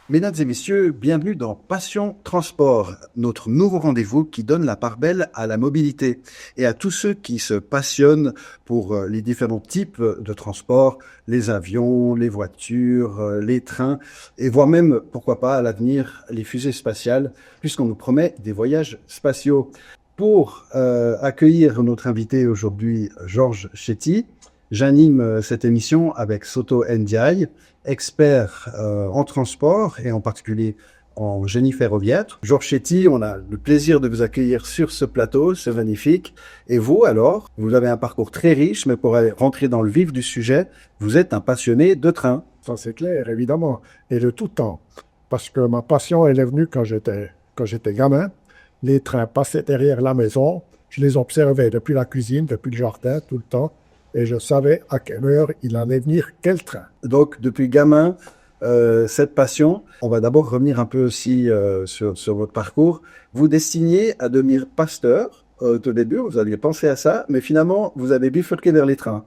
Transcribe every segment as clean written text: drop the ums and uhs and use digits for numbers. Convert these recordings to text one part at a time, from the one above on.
Mesdames et messieurs, bienvenue dans Passion Transport, notre nouveau rendez-vous qui donne la part belle à la mobilité et à tous ceux qui se passionnent pour les différents types de transport, les avions, les voitures, les trains et voire même, pourquoi pas, à l'avenir, les fusées spatiales, puisqu'on nous promet des voyages spatiaux. Pour accueillir notre invité aujourd'hui, Georges Chetty, j'anime cette émission avec Soto Ndiaye, expert en transport et en particulier en génie ferroviaire. Georges Chetty, on a le plaisir de vous accueillir sur ce plateau, c'est magnifique. Et vous alors, vous avez un parcours très riche, mais pour aller rentrer dans le vif du sujet, vous êtes un passionné de train. Ça, c'est clair, évidemment, et de tout temps. Parce que ma passion, elle est venue quand j'étais gamin. Les trains passaient derrière la maison. Je les observais depuis la cuisine, depuis le jardin, tout le temps. Et je savais à quelle heure il allait venir quel train. Donc, depuis gamin, cette passion, on va d'abord revenir un peu aussi sur votre parcours. Vous destiniez à devenir pasteur. Au tout début, vous aviez pensé à ça, mais finalement, vous avez bifurqué vers les trains.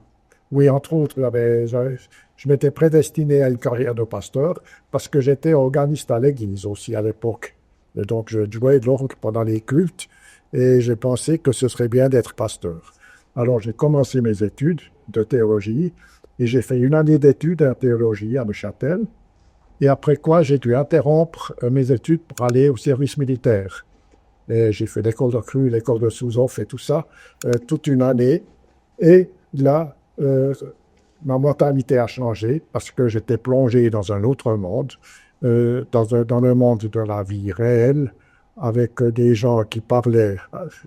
Oui, entre autres, je m'étais prédestiné à une carrière de pasteur parce que j'étais organiste à l'église aussi à l'époque. Et donc, je jouais de l'orgue pendant les cultes et j'ai pensé que ce serait bien d'être pasteur. Alors, j'ai commencé mes études de théologie et j'ai fait une année d'études en théologie à Neuchâtel. Et après quoi, j'ai dû interrompre mes études pour aller au service militaire. Et j'ai fait l'école de crue, l'école de sous-off et tout ça, toute une année. Et là, ma mentalité a changé parce que j'étais plongé dans un autre monde, dans le monde de la vie réelle, avec des gens qui parlaient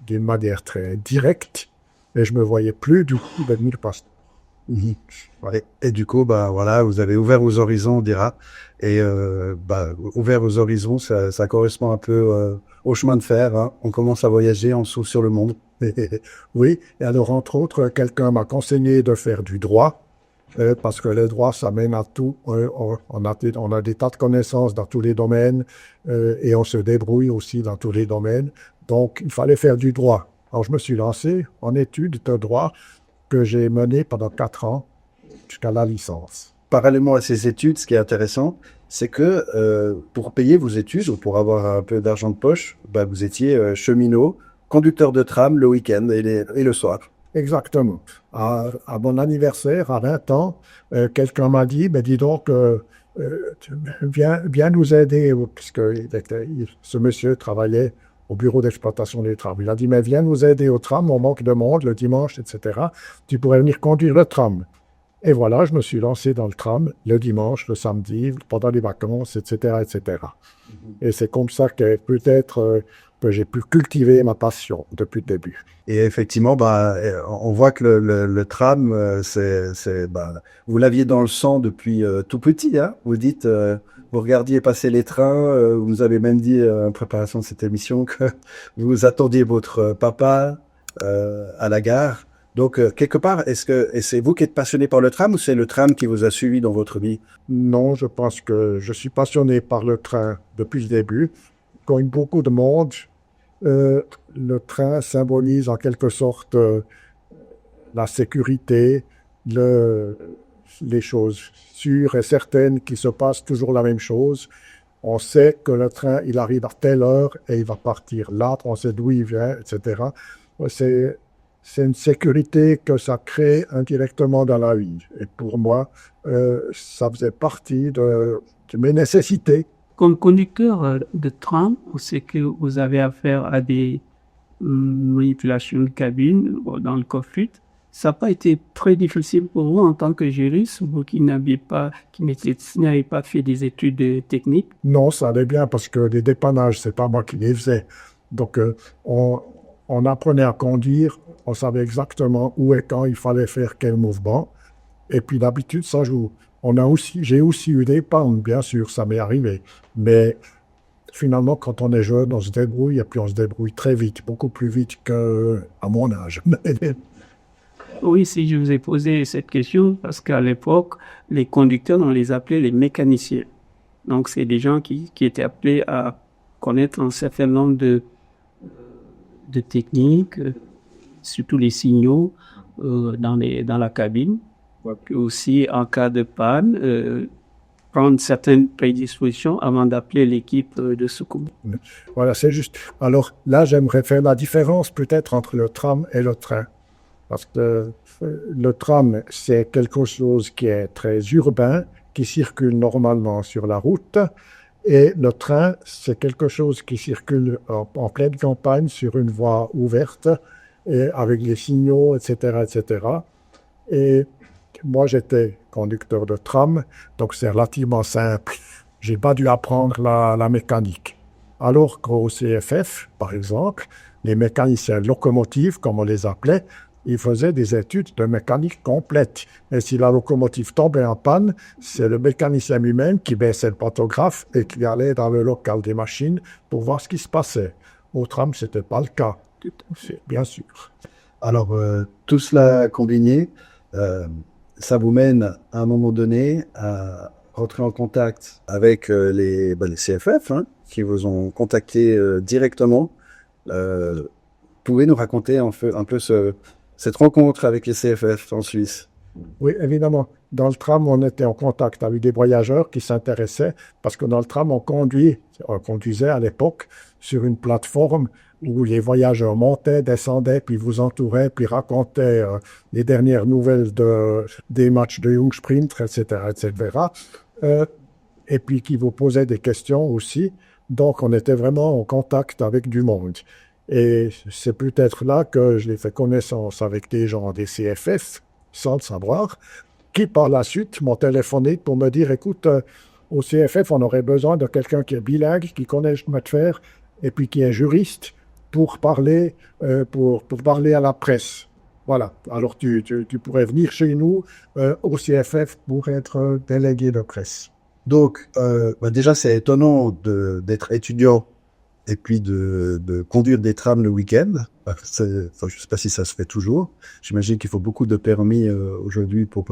d'une manière très directe, et je me voyais plus du coup devenir pasteur. Mhm. Ouais. Et du coup, bah voilà, vous avez ouvert vos horizons, on dira. Et ouvert vos horizons, ça correspond un peu au chemin de fer, hein. On commence à voyager, on s'ouvre sur le monde. Oui, et alors entre autres, quelqu'un m'a conseillé de faire du droit, parce que le droit, ça mène à tout. On a des tas de connaissances dans tous les domaines, et on se débrouille aussi dans tous les domaines. Donc, il fallait faire du droit. Alors, je me suis lancé en études de droit que j'ai menées pendant 4 ans jusqu'à la licence. Parallèlement à ces études, ce qui est intéressant, c'est que pour payer vos études ou pour avoir un peu d'argent de poche, bah, vous étiez cheminot, conducteur de tram le week-end et le soir. Exactement. À mon anniversaire, à 20 ans, quelqu'un m'a dit, ben dis donc, viens nous aider, puisque ce monsieur travaillait au bureau d'exploitation des trams. Il a dit, mais viens nous aider au tram, on manque de monde le dimanche, etc. Tu pourrais venir conduire le tram. Et voilà, je me suis lancé dans le tram le dimanche, le samedi, pendant les vacances, etc., etc. Et c'est comme ça que peut-être que j'ai pu cultiver ma passion depuis le début. Et effectivement, bah, on voit que le tram, bah, vous l'aviez dans le sang depuis tout petit, hein. Vous dites, vous regardiez passer les trains, vous avez même dit en préparation de cette émission que vous attendiez votre papa à la gare. Donc, quelque part, et c'est vous qui êtes passionné par le tram ou c'est le tram qui vous a suivi dans votre vie? Non, je pense que je suis passionné par le train depuis le début. Comme beaucoup de monde, euh, le train symbolise en quelque sorte la sécurité, le- les choses sûres et certaines qui se passent toujours la même chose. On sait que le train, il arrive à telle heure et il va partir là, on sait d'où il vient, etc. C'est, c'est une sécurité que ça crée indirectement dans la vie. Et pour moi, ça faisait partie de mes nécessités. Comme conducteur de tram, c'est que vous avez affaire à des manipulations de cabine dans le cockpit. Ça n'a pas été très difficile pour vous en tant que juriste, vous qui n'avez pas fait des études techniques. Non, ça allait bien parce que les dépannages, c'est pas moi qui les faisais. Donc, on apprenait à conduire, on savait exactement où et quand il fallait faire quel mouvement. Et puis d'habitude, ça joue. J'ai aussi eu des pannes, bien sûr, ça m'est arrivé. Mais finalement, quand on est jeune, on se débrouille et puis on se débrouille très vite, beaucoup plus vite qu'à mon âge. Oui, si je vous ai posé cette question, parce qu'à l'époque, les conducteurs, on les appelait les mécaniciens. Donc, c'est des gens qui étaient appelés à connaître un certain nombre de techniques, surtout les signaux dans la cabine. Puis aussi, en cas de panne, prendre certaines prédispositions avant d'appeler l'équipe de secours. Voilà, c'est juste. Alors là, j'aimerais faire la différence peut-être entre le tram et le train. Parce que le tram, c'est quelque chose qui est très urbain, qui circule normalement sur la route. Et le train, c'est quelque chose qui circule en pleine campagne sur une voie ouverte, et avec les signaux, etc., etc. Et moi, j'étais conducteur de tram, donc c'est relativement simple. J'ai pas dû apprendre la mécanique. Alors qu'au CFF, par exemple, les mécaniciens locomotives, comme on les appelait, ils faisaient des études de mécanique complète. Et si la locomotive tombait en panne, c'est le mécanicien lui-même qui baissait le pantographe et qui allait dans le local des machines pour voir ce qui se passait. Au tram, ce n'était pas le cas, bien sûr. Alors, tout cela combiné, ça vous mène à un moment donné à rentrer en contact avec les CFF hein, qui vous ont contacté directement. Pouvez nous raconter un peu cette rencontre avec les CFF en Suisse? Oui, évidemment. Dans le tram, on était en contact avec des voyageurs qui s'intéressaient parce que dans le tram, on conduisait à l'époque sur une plateforme où les voyageurs montaient, descendaient, puis vous entouraient, puis racontaient les dernières nouvelles des matchs de Jungsprint, etc., etc. Et puis qui vous posaient des questions aussi. Donc, on était vraiment en contact avec du monde. Et c'est peut-être là que j'ai fait connaissance avec des gens des CFF, sans le savoir, qui par la suite m'ont téléphoné pour me dire, écoute, au CFF, on aurait besoin de quelqu'un qui est bilingue, qui connaît le chemin de fer, et puis qui est juriste, pour parler à la presse. Voilà. Alors, tu pourrais venir chez nous au CFF pour être délégué de presse. Donc, déjà, c'est étonnant d'être étudiant et puis de conduire des trams le week-end. Je ne sais pas si ça se fait toujours. J'imagine qu'il faut beaucoup de permis aujourd'hui pour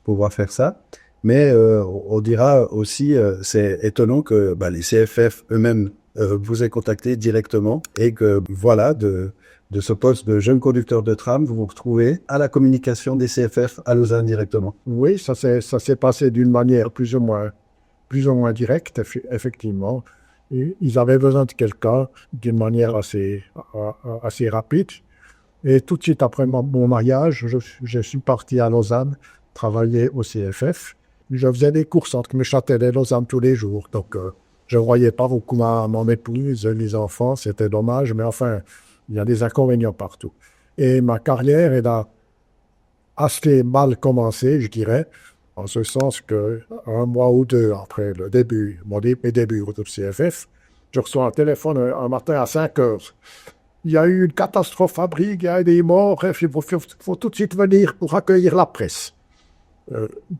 pouvoir faire ça. Mais on dira aussi, c'est étonnant que les CFF eux-mêmes vous aient contacté directement et que voilà, de ce poste de jeune conducteur de tram, vous vous retrouvez à la communication des CFF à Lausanne directement. Oui, ça s'est passé d'une manière plus ou moins directe, effectivement. Et ils avaient besoin de quelqu'un d'une manière assez rapide. Et tout de suite après mon mariage, je suis parti à Lausanne travailler au CFF. Je faisais des courses entre Neuchâtel et Lausanne tous les jours. Donc, je ne voyais pas beaucoup mon épouse, les enfants. C'était dommage, mais enfin, il y a des inconvénients partout. Et ma carrière, elle a assez mal commencé, je dirais, en ce sens qu'un mois ou deux après mes débuts au CFF, je reçois un téléphone un matin à 5 heures. Il y a eu une catastrophe à Brigue, il y a eu des morts, il faut tout de suite venir pour accueillir la presse.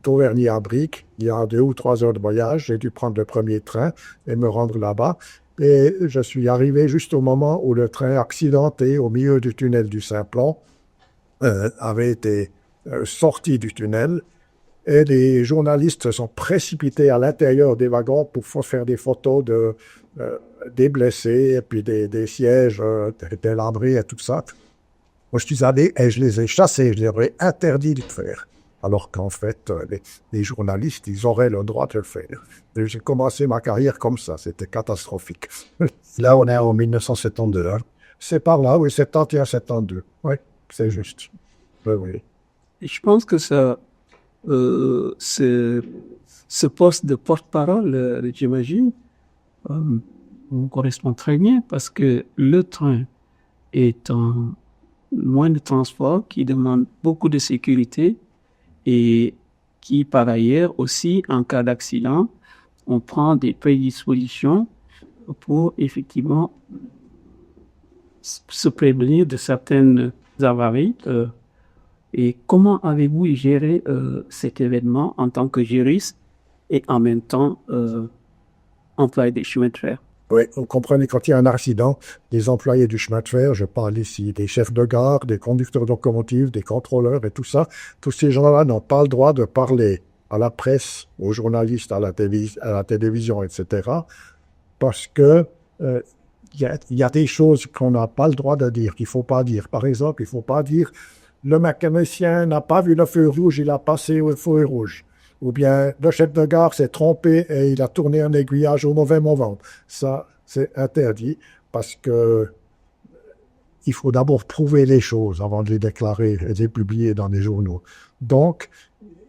Tavernier à Brigue, il y a 2 ou 3 heures de voyage, j'ai dû prendre le premier train et me rendre là-bas. Et je suis arrivé juste au moment où le train accidenté au milieu du tunnel du Simplon avait été sorti du tunnel. Et les journalistes se sont précipités à l'intérieur des wagons pour faire des photos des blessés et puis des sièges délabrés et tout ça. Moi, je suis allé et je les ai chassés, je leur ai interdit de le faire. Alors qu'en fait, les journalistes, ils auraient le droit de le faire. Et j'ai commencé ma carrière comme ça, c'était catastrophique. Là, on est en 1972. Hein. C'est par là, oui, 71, 72. Oui, c'est juste. Oui. Et je pense que ça... ce poste de porte-parole, j'imagine, correspond très bien parce que le train est un moyen de transport qui demande beaucoup de sécurité et qui, par ailleurs, aussi, en cas d'accident, on prend des prédispositions pour effectivement se prévenir de certaines avaries. Et comment avez-vous géré cet événement en tant que juriste et en même temps employé des chemins de fer? Oui, vous comprenez, quand il y a un accident, les employés du chemin de fer, je parle ici des chefs de gare, des conducteurs de locomotives, des contrôleurs et tout ça, tous ces gens-là n'ont pas le droit de parler à la presse, aux journalistes, à la télévision, etc. Parce que il y a des choses qu'on n'a pas le droit de dire, qu'il ne faut pas dire. Par exemple, il ne faut pas dire « le mécanicien n'a pas vu le feu rouge, il a passé au feu rouge ». Ou bien le chef de gare s'est trompé et il a tourné un aiguillage au mauvais moment. Ça, c'est interdit parce que il faut d'abord prouver les choses avant de les déclarer et de les publier dans les journaux. Donc,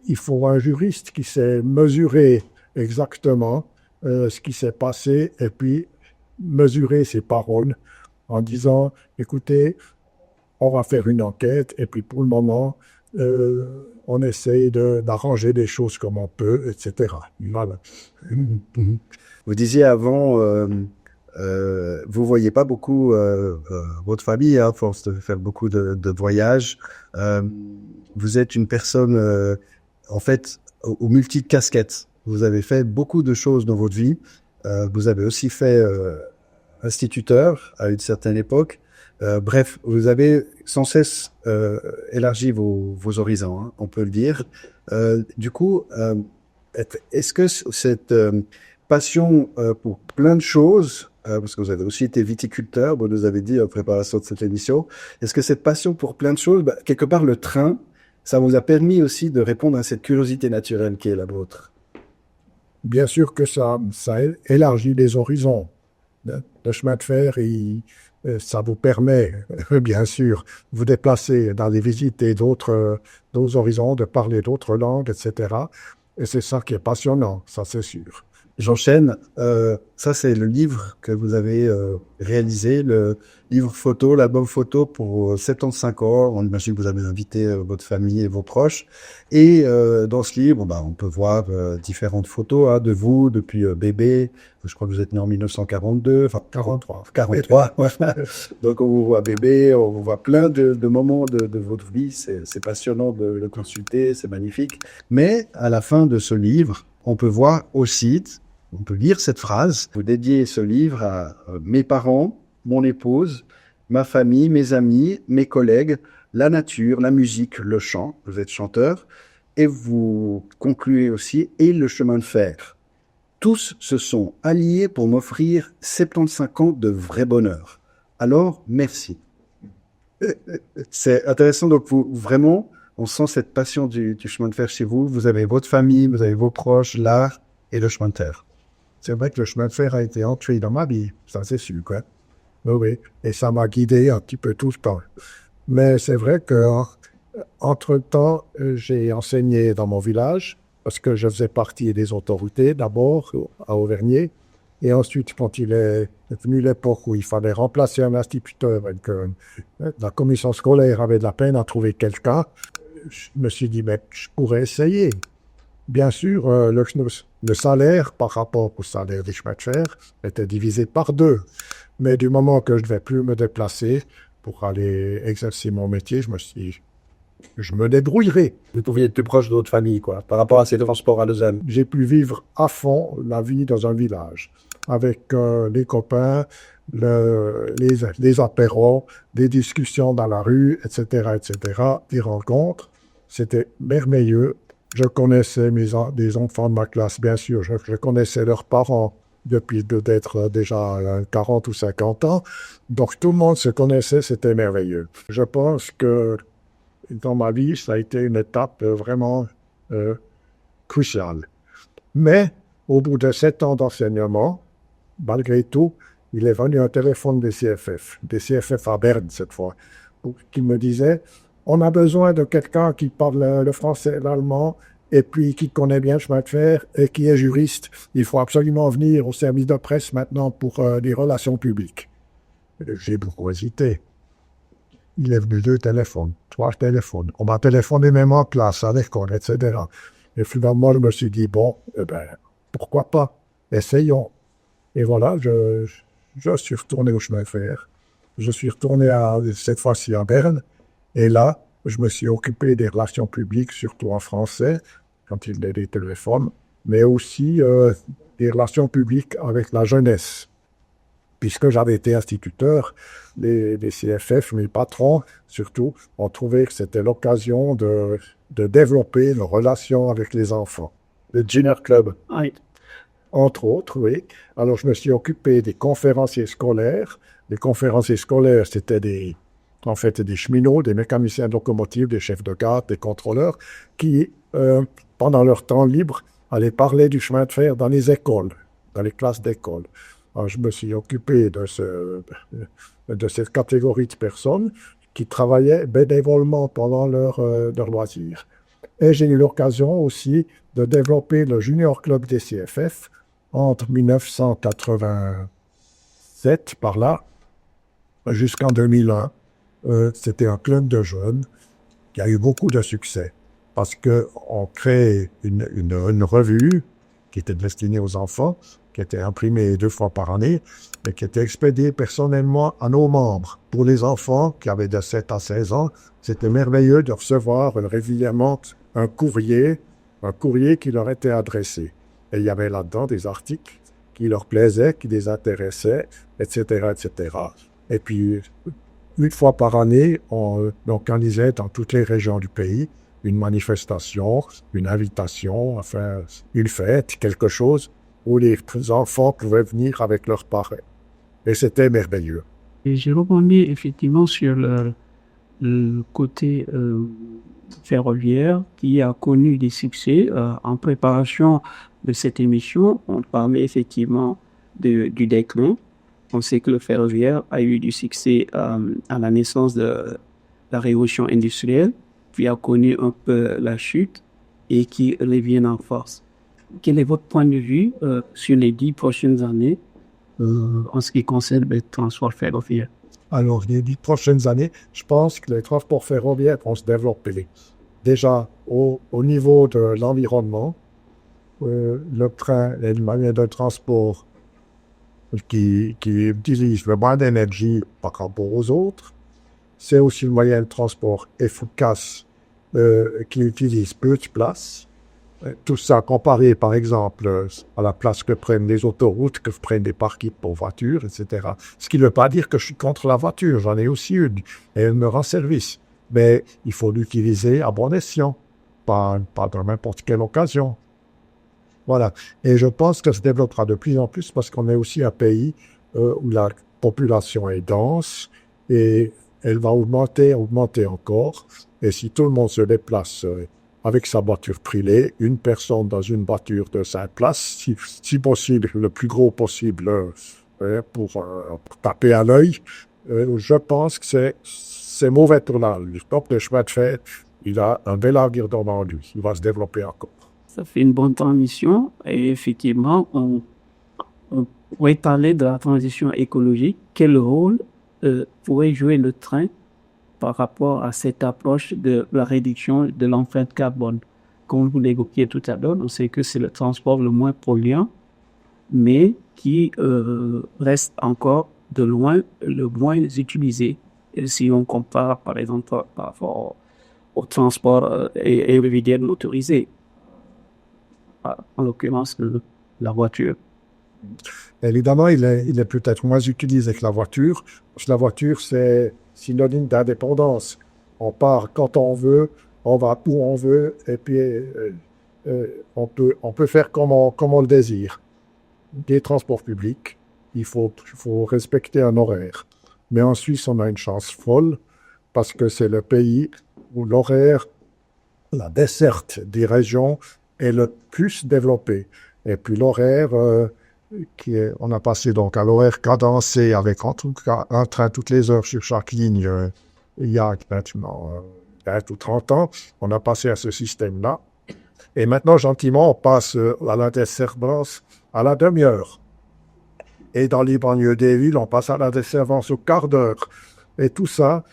il faut un juriste qui sait mesurer exactement ce qui s'est passé et puis mesurer ses paroles en disant, écoutez, on va faire une enquête et puis pour le moment, on essaye d'arranger des choses comme on peut, etc. Voilà. Vous disiez avant, vous voyez pas beaucoup votre famille, à force de faire beaucoup de voyages. Vous êtes une personne, en fait, aux multiples casquettes. Vous avez fait beaucoup de choses dans votre vie. Vous avez aussi fait instituteur à une certaine époque. Bref, vous avez sans cesse élargi vos horizons, hein, on peut le dire. Du coup, est-ce que cette passion pour plein de choses, parce que vous avez aussi été viticulteur, vous nous avez dit en préparation de cette émission, est-ce que cette passion pour plein de choses, quelque part le train, ça vous a permis aussi de répondre à cette curiosité naturelle qui est la vôtre? Bien sûr que ça élargit les horizons. Le chemin de fer, ça vous permet, bien sûr, de vous déplacer, d'aller visiter d'autres horizons, de parler d'autres langues, etc. Et c'est ça qui est passionnant, ça c'est sûr. J'enchaîne. Ça, c'est le livre que vous avez réalisé, le livre photo, l'album photo pour 75 ans. On imagine que vous avez invité votre famille et vos proches. Et dans ce livre, on peut voir différentes photos de vous depuis bébé. Je crois que vous êtes né en 1942. Enfin, 43. 43. Donc, on vous voit bébé, on vous voit plein de moments de votre vie. C'est passionnant de le consulter, c'est magnifique. Mais à la fin de ce livre, on peut voir aussi, on peut lire cette phrase. Vous dédiez ce livre à mes parents, mon épouse, ma famille, mes amis, mes collègues, la nature, la musique, le chant. Vous êtes chanteur. Et vous concluez aussi, et le chemin de fer. Tous se sont alliés pour m'offrir 75 ans de vrai bonheur. Alors, merci. C'est intéressant. Donc, vous, vraiment, on sent cette passion du chemin de fer chez vous. Vous avez votre famille, vous avez vos proches, l'art et le chemin de fer. C'est vrai que le chemin de fer a été entré dans ma vie, ça c'est sûr, quoi. Oui, et ça m'a guidé un petit peu tout ce temps. Mais c'est vrai que entre-temps, j'ai enseigné dans mon village, parce que je faisais partie des autorités, d'abord à Auvergnat, et ensuite, quand il est venu l'époque où il fallait remplacer un instituteur et que la commission scolaire avait de la peine à trouver quelqu'un, je me suis dit, mais je pourrais essayer. Bien sûr, le salaire par rapport au salaire des chemins de fer était divisé par 2. Mais du moment que je ne devais plus me déplacer pour aller exercer mon métier, je me suis dit, je me débrouillerai. Vous pouviez être plus proche de votre famille, quoi, par rapport à ces transports à Lausanne. J'ai pu vivre à fond la vie dans un village, avec les copains, les apéros, des discussions dans la rue, etc., des rencontres. C'était merveilleux. Je connaissais des enfants de ma classe, bien sûr. Je connaissais leurs parents depuis d'être déjà 40 ou 50 ans. Donc, tout le monde se connaissait, c'était merveilleux. Je pense que dans ma vie, ça a été une étape vraiment cruciale. Mais, au bout de 7 ans d'enseignement, malgré tout, il est venu un téléphone des CFF à Berne cette fois, qui me disait « On a besoin de quelqu'un qui parle le français et l'allemand, et puis qui connaît bien le chemin de fer, et qui est juriste. Il faut absolument venir au service de presse maintenant pour les relations publiques. » J'ai beaucoup hésité. Il est venu 2 téléphones, 3 téléphones. On m'a téléphoné même en classe, à l'école, etc. Et finalement, je me suis dit, bon, pourquoi pas? Essayons. Et voilà, je suis retourné au chemin de fer. Je suis retourné cette fois-ci à Berne. Et là, je me suis occupé des relations publiques, surtout en français, quand il y a des téléphones, mais aussi des relations publiques avec la jeunesse. Puisque j'avais été instituteur, les CFF, mes patrons surtout, ont trouvé que c'était l'occasion de développer nos relations avec les enfants. Le Junior Club. Oui. Entre autres, oui. Alors, je me suis occupé des conférenciers scolaires. Les conférenciers scolaires, c'était des cheminots, des mécaniciens de locomotive, des chefs de gare, des contrôleurs, qui pendant leur temps libre, allaient parler du chemin de fer dans les écoles, dans les classes d'école. Alors, je me suis occupé de cette catégorie de personnes qui travaillaient bénévolement pendant leur loisir. Et j'ai eu l'occasion aussi de développer le Junior Club des CFF entre 1987, par là, jusqu'en 2001. C'était un club de jeunes qui a eu beaucoup de succès parce qu'on crée une revue qui était destinée aux enfants, qui était imprimée 2 fois par année, mais qui était expédiée personnellement à nos membres. Pour les enfants qui avaient de 7 à 16 ans, c'était merveilleux de recevoir régulièrement un courrier qui leur était adressé. Et il y avait là-dedans des articles qui leur plaisaient, qui les intéressaient, etc., etc. Et puis, 1 fois par année, on organisait dans toutes les régions du pays une manifestation, une invitation, enfin, une fête, quelque chose où les enfants pouvaient venir avec leurs parents. Et c'était merveilleux. Et je rebondis effectivement sur le côté ferroviaire qui a connu des succès. En préparation de cette émission, on parlait effectivement du déclin. On sait que le ferroviaire a eu du succès à la naissance de la révolution industrielle, puis a connu un peu la chute et qui revient en force. Quel est votre point de vue sur les 10 prochaines années en ce qui concerne le transport ferroviaire? Alors, les 10 prochaines années, je pense que les transports ferroviaires vont se développer. Déjà, au niveau de l'environnement, le train est une manière de transport qui utilise le moins d'énergie par rapport aux autres. C'est aussi le moyen de transport efficace qui utilise peu de place. Tout ça comparé, par exemple, à la place que prennent les autoroutes, que prennent des parkings pour voitures, etc. Ce qui ne veut pas dire que je suis contre la voiture, j'en ai aussi une, et elle me rend service. Mais il faut l'utiliser à bon escient, pas dans n'importe quelle occasion. Voilà. Et je pense que ça se développera de plus en plus parce qu'on est aussi un pays où la population est dense et elle va augmenter encore. Et si tout le monde se déplace avec sa voiture privée, une personne dans une voiture de 5 places, si possible, le plus gros possible pour taper à l'œil, je pense que c'est mauvais tournant. Le chemin de fer, il a un bel avenir devant lui. Il va se développer encore. Ça fait une bonne transition et effectivement, on pourrait parler de la transition écologique. Quel rôle pourrait jouer le train par rapport à cette approche de la réduction de l'empreinte carbone? Comme vous l'évoquiez tout à l'heure, on sait que c'est le transport le moins polluant, mais qui reste encore de loin le moins utilisé. Et si on compare, par exemple, par rapport au transport individuel motorisé, en l'occurrence la voiture. Évidemment, il est peut-être moins utilisé que la voiture, parce que la voiture, c'est synonyme d'indépendance. On part quand on veut, on va où on veut, et puis on peut faire comme on le désire. Des transports publics, il faut respecter un horaire. Mais en Suisse, on a une chance folle, parce que c'est le pays où l'horaire, la desserte des régions est le plus développé. Et puis l'horaire, on a passé donc à l'horaire cadencé avec en tout cas un train toutes les heures sur chaque ligne il y a maintenant 20 ou 30 ans. On a passé à ce système-là. Et maintenant, gentiment, on passe à la desservance à la demi-heure. Et dans les banlieues des villes, on passe à la desservance au quart d'heure. Et tout ça,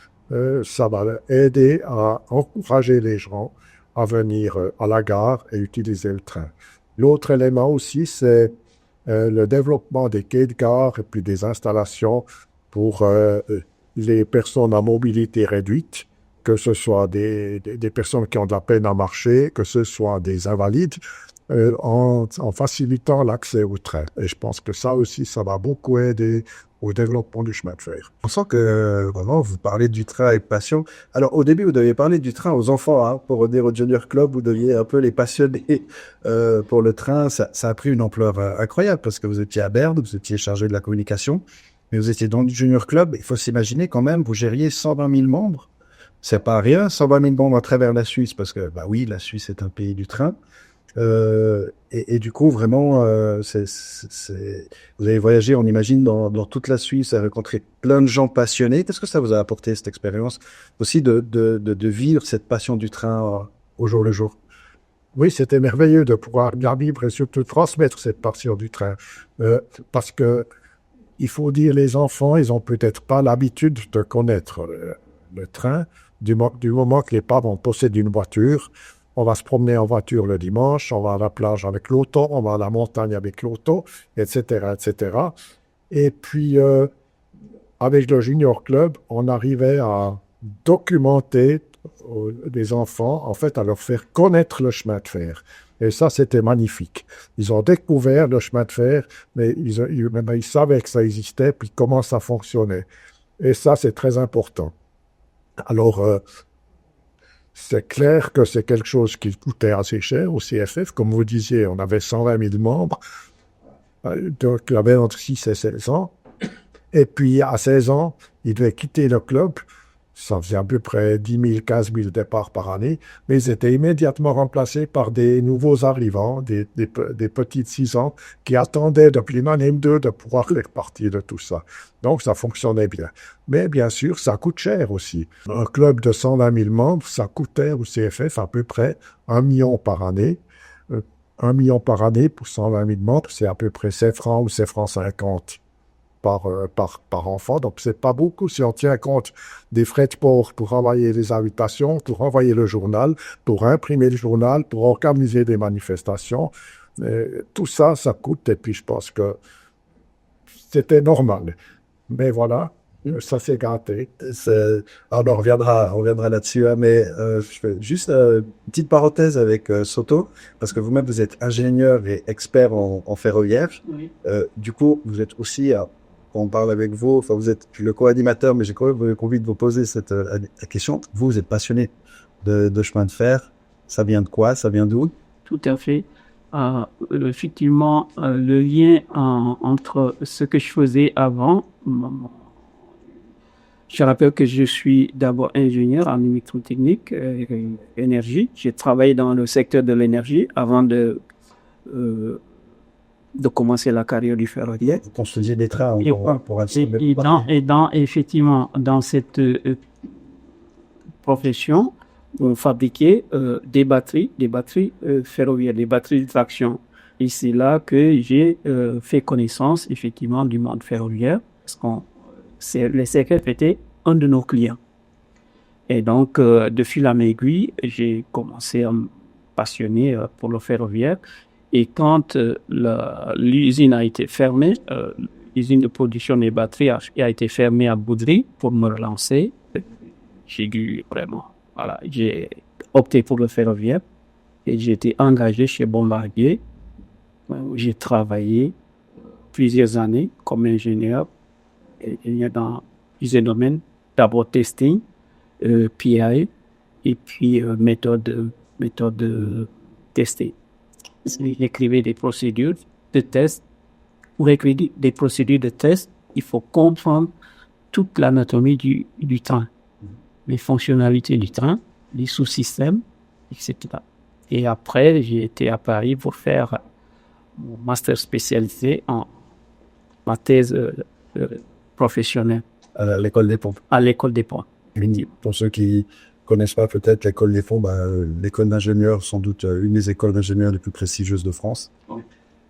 ça va aider à encourager les gens à venir à la gare et utiliser le train. L'autre élément aussi, c'est le développement des quais de gare et puis des installations pour les personnes à mobilité réduite, que ce soit des personnes qui ont de la peine à marcher, que ce soit des invalides, en facilitant l'accès au train. Et je pense que ça aussi, ça va beaucoup aider au développement du chemin de fer. On sent que vraiment vous parlez du train avec passion. Alors au début, vous deviez parler du train aux enfants, hein, pour venir au Junior Club, vous deviez un peu les passionner pour le train. Ça a pris une ampleur incroyable parce que vous étiez à Berne, vous étiez chargé de la communication, mais vous étiez dans le Junior Club. Il faut s'imaginer quand même, vous gériez 120 000 membres. c'est pas rien, 120 000 bornes à travers la Suisse, parce que, bah oui, la Suisse est un pays du train. Et du coup, vraiment, vous avez voyagé, on imagine, dans toute la Suisse, à rencontrer plein de gens passionnés. Qu'est-ce que ça vous a apporté, cette expérience, aussi de vivre cette passion du train au jour le jour? Oui, c'était merveilleux de pouvoir bien vivre et surtout transmettre cette passion du train. Parce que, il faut dire, les enfants, ils ont peut-être pas l'habitude de connaître le train. Du moment que les parents possèdent une voiture, on va se promener en voiture le dimanche, on va à la plage avec l'auto, on va à la montagne avec l'auto, etc., etc. Et puis, avec le Junior Club, on arrivait à documenter les enfants, en fait, à leur faire connaître le chemin de fer. Et ça, c'était magnifique. Ils ont découvert le chemin de fer, mais ils savaient que ça existait, puis comment ça fonctionnait. Et ça, c'est très important. Alors, c'est clair que c'est quelque chose qui coûtait assez cher au CFF. Comme vous disiez, on avait 120 000 membres, donc il avait entre 6 et 16 ans. Et puis, à 16 ans, il devait quitter le club. Ça faisait à peu près 10 000, 15 000 départs par année, mais ils étaient immédiatement remplacés par des nouveaux arrivants, des petits de 6 ans qui attendaient depuis une année ou deux de pouvoir faire partie de tout ça. Donc, ça fonctionnait bien. Mais bien sûr, ça coûte cher aussi. Un club de 120 000 membres, ça coûtait au CFF à peu près 1 million par année. 1 million par année pour 120 000 membres, c'est à peu près 7 francs ou 7 francs 50. Par enfant. Donc, c'est pas beaucoup si on tient compte des frais de port pour envoyer les invitations, pour envoyer le journal, pour imprimer le journal, pour organiser des manifestations. Tout ça, ça coûte. Et puis, je pense que c'était normal. Mais voilà, ça s'est gâté. Alors, on reviendra là-dessus, hein, mais je fais juste une petite parenthèse avec Soto, parce que vous-même, vous êtes ingénieur et expert en ferroviaire. Oui. Du coup, vous êtes aussi... on parle avec vous, enfin vous êtes le co-animateur, mais j'ai quand même envie de vous poser cette question. Vous êtes passionné de chemin de fer. Ça vient de quoi? Ça vient d'où? Tout à fait. Effectivement, le lien entre ce que je faisais avant, je rappelle que je suis d'abord ingénieur en électrotechnique et énergie. J'ai travaillé dans le secteur de l'énergie avant de commencer la carrière du ferroviaire. Vous construisiez des trains pour effectivement, dans cette profession, on fabriquait des batteries ferroviaires, des batteries de traction. Et c'est là que j'ai fait connaissance, effectivement, du monde ferroviaire, parce que les CFF étaient un de nos clients. Et donc, de fil en aiguille, j'ai commencé à me passionner pour le ferroviaire. Et quand l'usine a été fermée, l'usine de production des batteries a été fermée à Boudry pour me relancer, j'ai dû vraiment, voilà, j'ai opté pour le ferroviaire et j'ai été engagé chez Bombardier. J'ai travaillé plusieurs années comme ingénieur dans plusieurs domaines, d'abord testing, PI et puis méthode testée. J'écrivais des procédures de test. Pour écrire des procédures de test, il faut comprendre toute l'anatomie du train, les fonctionnalités du train, les sous-systèmes, etc. Et après, j'ai été à Paris pour faire mon master spécialisé en ma thèse professionnelle. À l'école des pompes. À l'école des pompes. Pour ceux qui connaissent pas peut-être l'école des pompes, l'école d'ingénieurs, sans doute une des écoles d'ingénieurs les plus prestigieuses de France. Oui.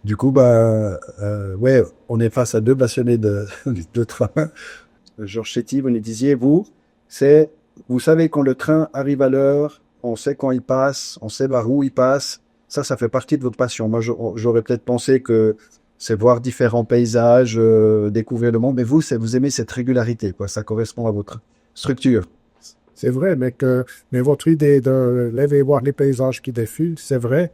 Du coup, ouais, on est face à deux passionnés de train. Georges Chéty, vous nous disiez, vous savez quand le train arrive à l'heure, on sait quand il passe, on sait par où il passe. Ça fait partie de votre passion. Moi, j'aurais peut-être pensé que c'est voir différents paysages, découvrir le monde, mais vous aimez cette régularité, quoi. Ça correspond à votre structure. C'est vrai, mais votre idée de lever voir les paysages qui défilent, c'est vrai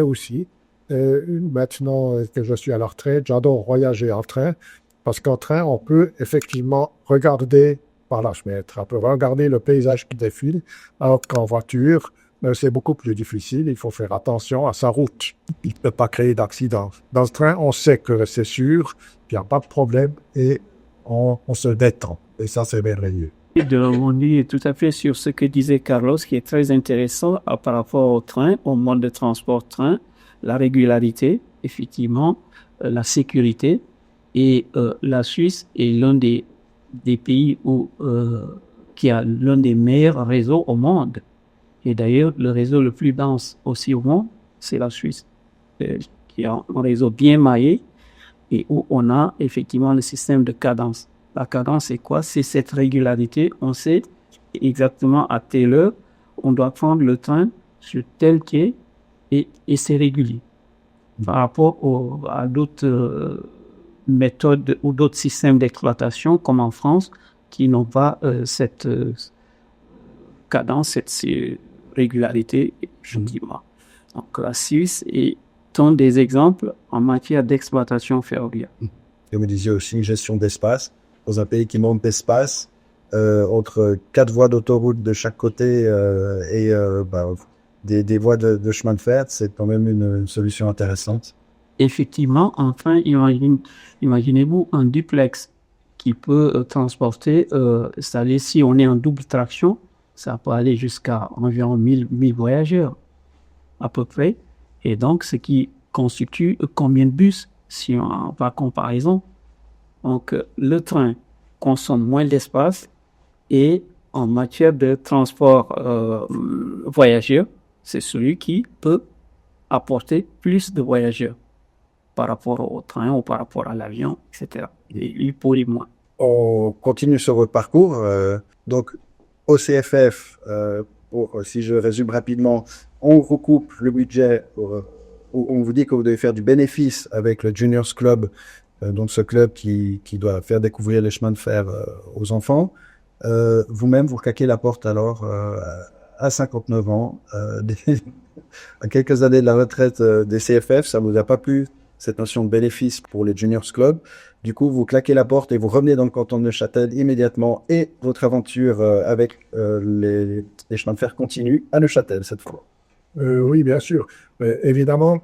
aussi. Maintenant que je suis à la retraite, j'adore voyager en train, parce qu'en train, on peut effectivement regarder par la fenêtre, on peut regarder le paysage qui défile, alors qu'en voiture, c'est beaucoup plus difficile, il faut faire attention à sa route. Il ne peut pas créer d'accident. Dans ce train, on sait que c'est sûr, il n'y a pas de problème, et on se détend. Et ça, c'est merveilleux. Et de rebondir tout à fait sur ce que disait Carlos, qui est très intéressant par rapport au train, au mode de transport train, la régularité, effectivement, la sécurité. Et la Suisse est l'un des pays qui a l'un des meilleurs réseaux au monde. Et d'ailleurs, le réseau le plus dense aussi au monde, c'est la Suisse, qui a un réseau bien maillé et où on a effectivement le système de cadence. La cadence, c'est quoi? C'est cette régularité. On sait exactement à telle heure, on doit prendre le train sur tel quai et c'est régulier. Par rapport à d'autres méthodes ou d'autres systèmes d'exploitation, comme en France, qui n'ont pas cette cadence, cette régularité, effectivement. Donc la Suisse est un des exemples en matière d'exploitation ferroviaire. Et vous me disiez aussi une gestion d'espace. Dans un pays qui manque d'espace, entre 4 voies d'autoroute de chaque côté des voies de chemin de fer, c'est quand même une solution intéressante. Effectivement, enfin, imaginez-vous un duplex qui peut transporter, c'est-à-dire si on est en double traction, ça peut aller jusqu'à environ 1000 voyageurs, à peu près. Et donc, ce qui constitue combien de bus, si on va comparaison. Donc, le train consomme moins d'espace et en matière de transport voyageurs, c'est celui qui peut apporter plus de voyageurs par rapport au train ou par rapport à l'avion, etc. Et il pollue moins. On continue sur votre parcours. Donc, au CFF, si je résume rapidement, on recoupe le budget, on vous dit que vous devez faire du bénéfice avec le Juniors Club, donc ce club qui doit faire découvrir les chemins de fer aux enfants. Vous-même, vous claquez la porte alors à 59 ans, à quelques années de la retraite des CFF, ça vous a pas plu, cette notion de bénéfice pour les Juniors Club. Du coup, vous claquez la porte et vous revenez dans le canton de Neuchâtel immédiatement et votre aventure avec les chemins de fer continue à Neuchâtel cette fois. Oui, bien sûr. Mais évidemment,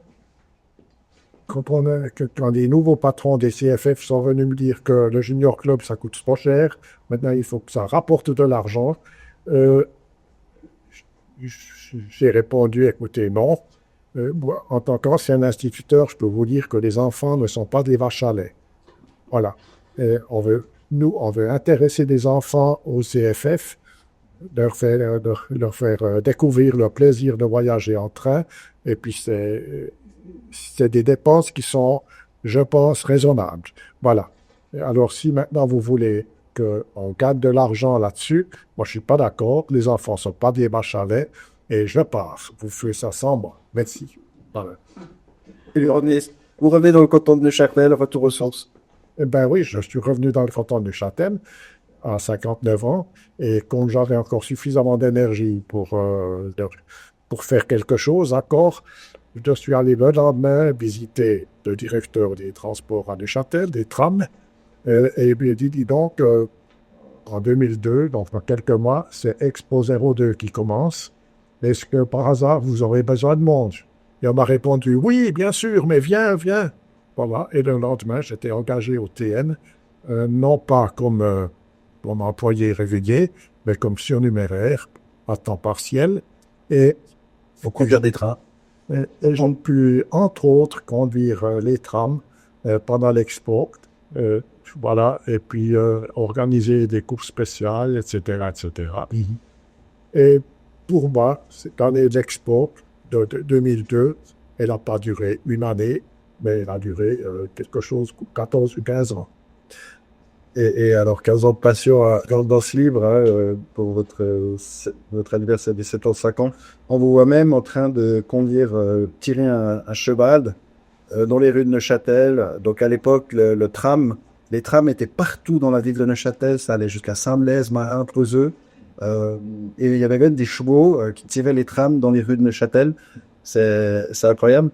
quand les nouveaux patrons des CFF sont venus me dire que le Junior Club, ça coûte trop cher, maintenant il faut que ça rapporte de l'argent, j'ai répondu, écoutez, non. En tant qu'ancien instituteur, je peux vous dire que les enfants ne sont pas des vaches à lait. Voilà. Et on veut intéresser des enfants au CFF, leur faire découvrir le plaisir de voyager en train, et puis c'est des dépenses qui sont, je pense, raisonnables. Voilà. Alors, si maintenant vous voulez qu'on gagne de l'argent là-dessus, moi, je ne suis pas d'accord. Les enfants ne sont pas des vaches à lait, et je passe. Vous faites ça sans moi. Merci. Voilà. Et vous revenez dans le canton de Neuchâtel, retour aux sources. Eh bien oui, je suis revenu dans le canton de Neuchâtel à 59 ans, et quand j'avais encore suffisamment d'énergie pour faire quelque chose encore, je suis allé le lendemain visiter le directeur des transports à Neuchâtel, des trams, et il m'a dit, dis donc, en 2002, donc dans quelques mois, c'est Expo 02 qui commence. Est-ce que par hasard, vous aurez besoin de monde? Et on m'a répondu, oui, bien sûr, mais viens. Voilà, et le lendemain, j'étais engagé au TN, non pas comme employé régulier, mais comme surnuméraire, à temps partiel. Et faut conduire des trains. Et j'ai pu, entre autres, conduire les trams pendant l'expo. Voilà, et puis organiser des courses spéciales, etc., etc. Et pour moi, cette année d'expo de 2002, elle n'a pas duré une année, mais elle a duré quelque chose, 14 ou 15 ans. Et alors, 15 ans de passion dans ce livre, pour votre anniversaire des 75 ans, on vous voit même en train de conduire, tirer un cheval dans les rues de Neuchâtel. Donc à l'époque, les trams étaient partout dans la ville de Neuchâtel, ça allait jusqu'à Saint-Blaise, Marin, Creuseux. Et il y avait même des chevaux qui tiraient les trams dans les rues de Neuchâtel. C'est incroyable.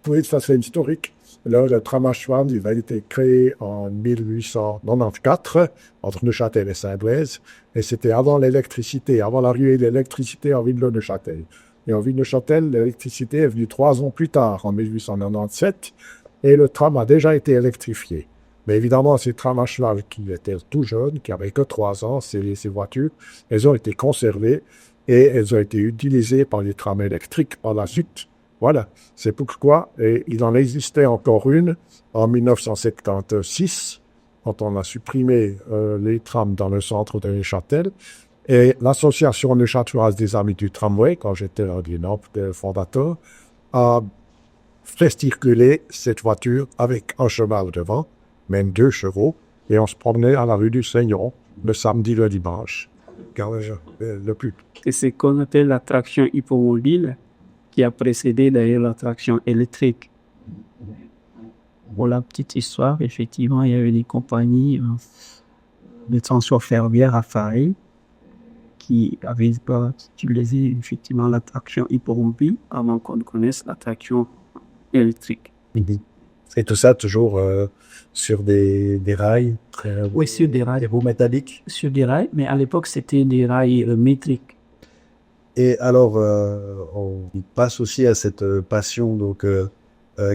Oui, ça c'est historique. Là, le tram à cheval, il a été créé en 1894 entre Neuchâtel et Saint-Blaise, et c'était avant l'électricité, avant l'arrivée de l'électricité en ville de Neuchâtel. Et en ville de Neuchâtel, l'électricité est venue 3 ans plus tard, en 1897, et le tram a déjà été électrifié. Mais évidemment, ces trams à cheval qui étaient tout jeunes, qui avaient que 3 ans, ces voitures, elles ont été conservées et elles ont été utilisées par les trams électriques par la suite. Voilà, c'est pourquoi et il en existait encore une en 1976, quand on a supprimé les trams dans le centre de Neuchâtel. Et l'association neuchâteloise des Amis du Tramway, quand j'étais l'un des fondateurs, a fait circuler cette voiture avec un cheval devant, même 2 chevaux, et on se promenait à la rue du Seignon le samedi, le dimanche. Car le plus. Et c'est ce qu'on appelle la traction hippomobile qui a précédé d'ailleurs la traction électrique. Pour la petite histoire, effectivement, il y avait des compagnies de transport ferroviaire à Paris qui avaient utilisé effectivement la traction hippomobile avant qu'on connaisse la traction électrique. Et tout ça toujours sur des rails, Oui, sur des des rails. roues métalliques. Sur des rails, mais à l'époque, c'était des rails métriques. Et alors, on passe aussi à cette passion donc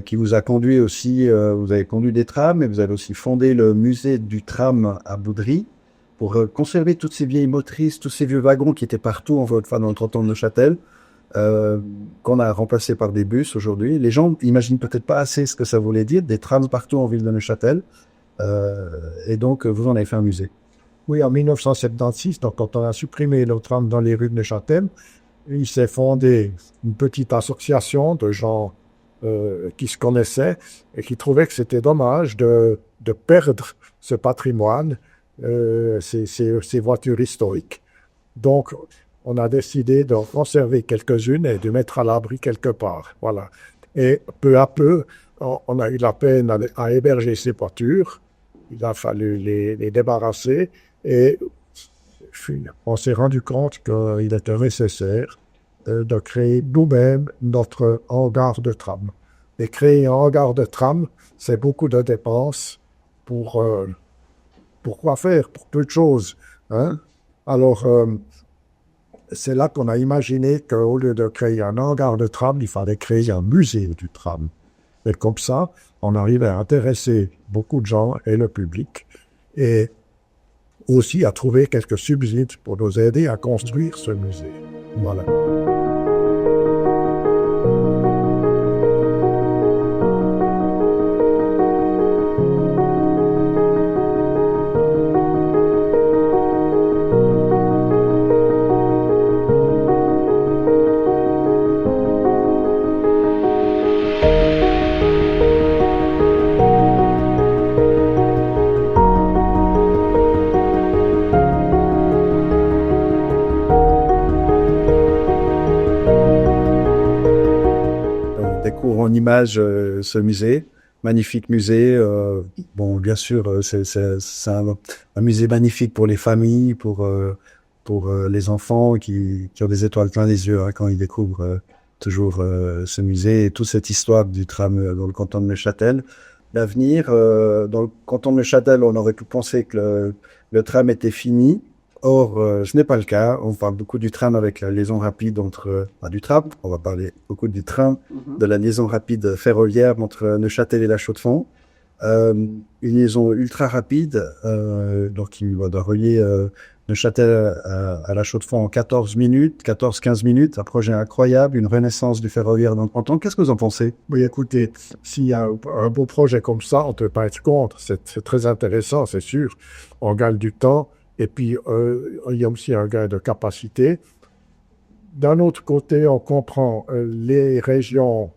qui vous a conduit aussi, vous avez conduit des trams, et vous avez aussi fondé le musée du tram à Boudry pour conserver toutes ces vieilles motrices, tous ces vieux wagons qui étaient partout, enfin dans le canton de Neuchâtel, qu'on a remplacés par des bus aujourd'hui. Les gens imaginent peut-être pas assez ce que ça voulait dire, des trams partout en ville de Neuchâtel, et donc vous en avez fait un musée. Oui, en 1976, donc quand on a supprimé le tram dans les rues de Neuchâtel, il s'est fondé une petite association de gens qui se connaissaient et qui trouvaient que c'était dommage de perdre ce patrimoine, ces voitures historiques. Donc, on a décidé de conserver quelques-unes et de mettre à l'abri quelque part. Voilà. Et peu à peu, on a eu la peine à héberger ces voitures. Il a fallu les débarrasser et on s'est rendu compte qu'il était nécessaire de créer nous-mêmes notre hangar de tram. Et créer un hangar de tram, c'est beaucoup de dépenses pour quoi faire? Pour peu de choses. Hein? Alors, c'est là qu'on a imaginé qu'au lieu de créer un hangar de tram, il fallait créer un musée du tram. Et comme ça, on arrivait à intéresser beaucoup de gens et le public, et aussi à trouver quelques subsides pour nous aider à construire ce musée. Voilà. Découvre en images ce musée, magnifique musée. Bon, bien sûr, c'est un musée magnifique pour les familles, pour les enfants qui ont des étoiles plein les yeux quand ils découvrent toujours ce musée et toute cette histoire du tram dans le canton de Neuchâtel. L'avenir, dans le canton de Neuchâtel, on aurait pu penser que le tram était fini. Or, ce n'est pas le cas. On parle beaucoup du tram avec la liaison rapide du tram. On va parler beaucoup du train, de la liaison rapide ferroviaire entre Neuchâtel et La Chaux-de-Fonds. Une liaison ultra rapide, donc qui doit relier Neuchâtel à La Chaux-de-Fonds en 14-15 minutes. Un projet incroyable, une renaissance du ferroviaire dans le canton. Qu'est-ce que vous en pensez? Oui, écoutez, s'il y a un beau projet comme ça, on ne peut pas être contre. C'est très intéressant, c'est sûr. On gagne du temps. Et puis, il y a aussi un gain de capacité. D'un autre côté, on comprend les régions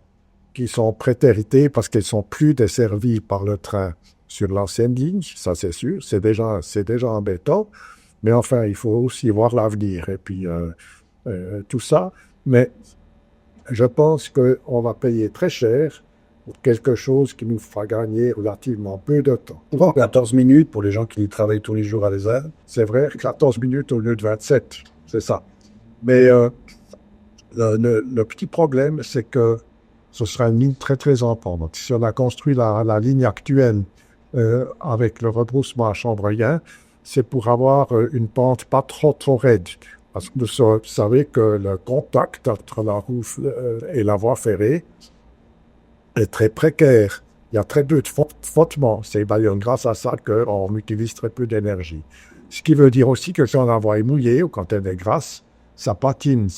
qui sont prétéritées parce qu'elles sont plus desservies par le train sur l'ancienne ligne, ça c'est sûr, c'est déjà embêtant. Mais enfin, il faut aussi voir l'avenir et puis tout ça. Mais je pense qu'on va payer très cher pour quelque chose qui nous fera gagner relativement peu de temps. 14 minutes pour les gens qui travaillent tous les jours à l'ESA. C'est vrai, 14 minutes au lieu de 27, c'est ça. Mais le petit problème, c'est que ce sera une ligne très, très en pente. Si on a construit la ligne actuelle avec le rebroussement à Chambreien, c'est pour avoir une pente pas trop raide. Parce que vous savez que le contact entre la route et la voie ferrée est très précaire. Il y a très peu de frottement. C'est d'ailleurs grâce à ça qu'on utilise très peu d'énergie. Ce qui veut dire aussi que si on la voie mouillée ou quand elle est grasse, ça patine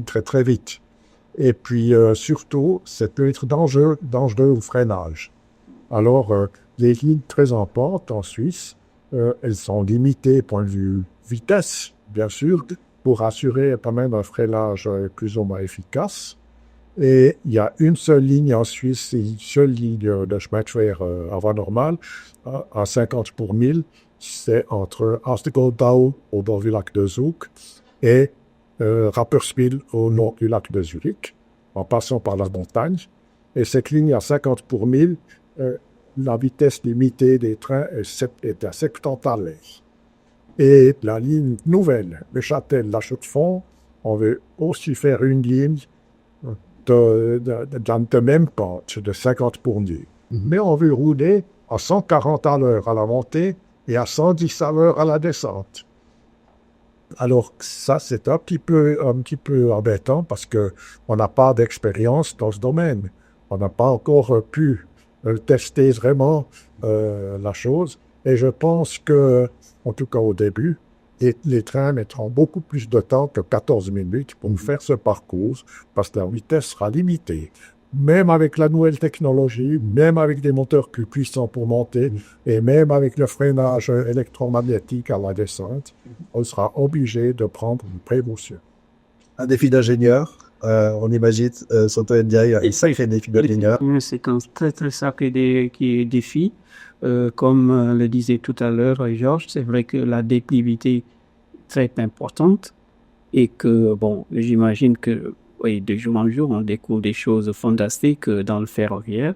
très très vite. Et puis surtout, ça peut être dangereux au freinage. Alors, les lignes très en pente en Suisse, elles sont limitées point de vue vitesse, bien sûr, pour assurer quand même un freinage plus ou moins efficace. Et il y a une seule ligne en Suisse, une seule ligne de chemin de fer à voie normale, à 50 pour 1000. C'est entre Astigotau, au bord du lac de Zug, et Rapperswil, au nord du lac de Zurich, en passant par la montagne. Et cette ligne à 50 pour 1000, la vitesse limitée des trains est à 70 à l'heure. Et la ligne nouvelle, Neuchâtel-La Chaux-de-Fonds, on veut aussi faire une ligne de même pente, de 50 pour 1000. Mais on veut rouler à 140 à l'heure à la montée et à 110 à l'heure à la descente. Alors ça, c'est un petit peu embêtant parce qu'on n'a pas d'expérience dans ce domaine. On n'a pas encore pu tester vraiment la chose. Et je pense que, en tout cas au début, les trains mettront beaucoup plus de temps que 14 minutes pour faire ce parcours parce que la vitesse sera limitée. Même avec la nouvelle technologie, même avec des moteurs plus puissants pour monter, et même avec le freinage électromagnétique à la descente, on sera obligé de prendre une précaution. Un défi d'ingénieur, on imagine, Santo Ndiaye, un sacré défi d'ingénieur. Une séquence très très sacrée qui est défi. Comme le disait tout à l'heure Georges, c'est vrai que la déclivité est très importante et que, bon, j'imagine que oui, de jour en jour, on découvre des choses fantastiques dans le ferroviaire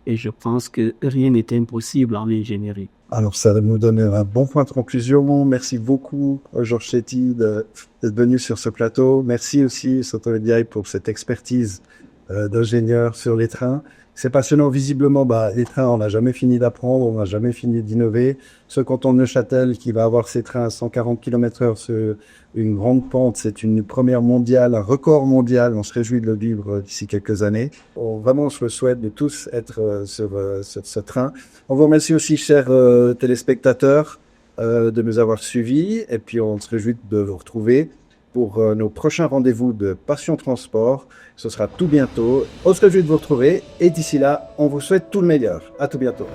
et je pense que rien n'est impossible en ingénierie. Alors, ça nous donne un bon point de conclusion. Merci beaucoup, Georges Chetty, d'être venu sur ce plateau. Merci aussi, Santo Ndiaye, pour cette expertise d'ingénieur sur les trains. C'est passionnant. Visiblement, les trains, on n'a jamais fini d'apprendre, on n'a jamais fini d'innover. Ce canton de Neuchâtel qui va avoir ses trains à 140 km/h sur une grande pente, c'est une première mondiale, un record mondial. On se réjouit de le vivre d'ici quelques années. Vraiment, je le souhaite de tous être sur ce train. On vous remercie aussi, chers téléspectateurs, de nous avoir suivis. Et puis, on se réjouit de vous retrouver pour nos prochains rendez-vous de Passion Transport. Ce sera tout bientôt. On se réjouit de vous retrouver. Et d'ici là, on vous souhaite tout le meilleur. À tout bientôt.